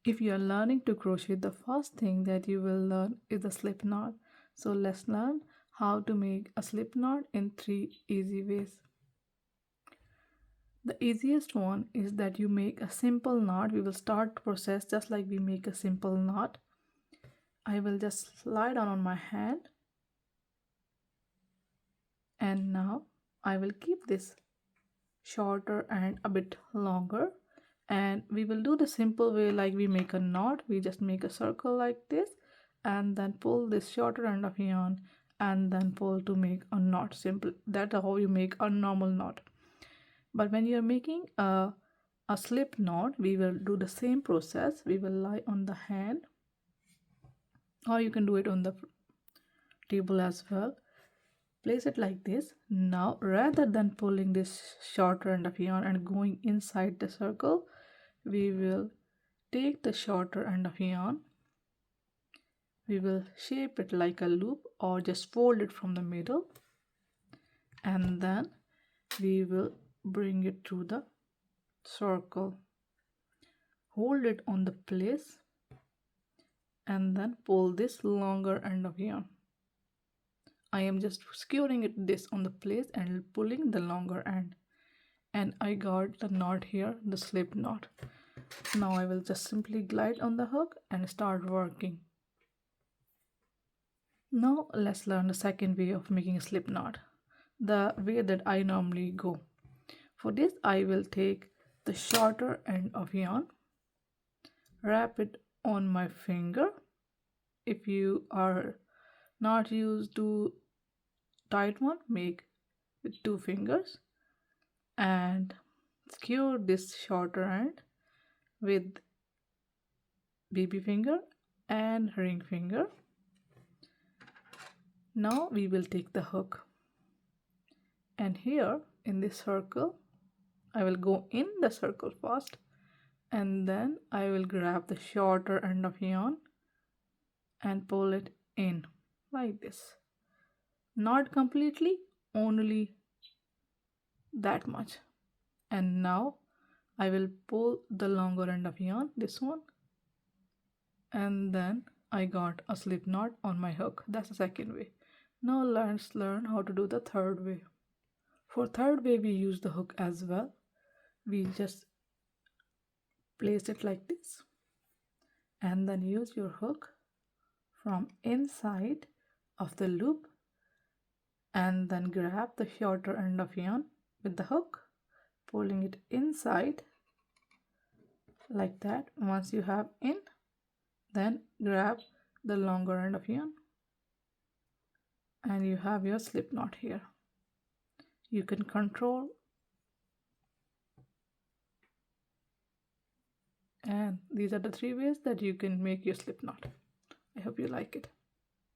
If you are learning to crochet, the first thing that you will learn is the slip knot. So let's learn how to make a slip knot in 3 easy ways. The easiest one is that you make a simple knot. We will start the process just like we make a simple knot. I will just slide on my hand, and now I will keep this shorter and a bit longer, and we will do the simple way like we make a knot. We just make a circle like this and then pull this shorter end of yarn and then pull to make a knot. Simple. That's how you make a normal knot. But when you are making a slip knot, we will do the same process. We will lie on the hand, or you can do it on the table as well. Place it like this. Now rather than pulling this shorter end of yarn and going inside the circle, we will take the shorter end of yarn. We will shape it like a loop or just fold it from the middle, and then we will bring it through the circle, hold it on the place, and then pull this longer end of yarn. I am just skewering it this on the place and pulling the longer end, and I got the knot here, the slip knot. Now I will just simply glide on the hook and start working. Now let's learn the second way of making a slip knot, the way that I normally go. For this I will take the shorter end of yarn, wrap it on my finger. If you are not used to tight one, make with 2 fingers, and skewer this shorter end with baby finger and ring finger. Now we will take the hook, and here in this circle I will go in the circle first, and then I will grab the shorter end of yarn and pull it in like this. Not completely, only that much. And now I will pull the longer end of yarn, this one, and then I got a slip knot on my hook. That's the second way. Now let's learn how to do the third way. For third way we use the hook as well. We just place it like this and then use your hook from inside of the loop and then grab the shorter end of yarn with the hook, pulling it inside like that. Once you have in, then grab the longer end of yarn and you have your slip knot here. You can control, and these are the 3 ways that you can make your slip knot. I hope you like it.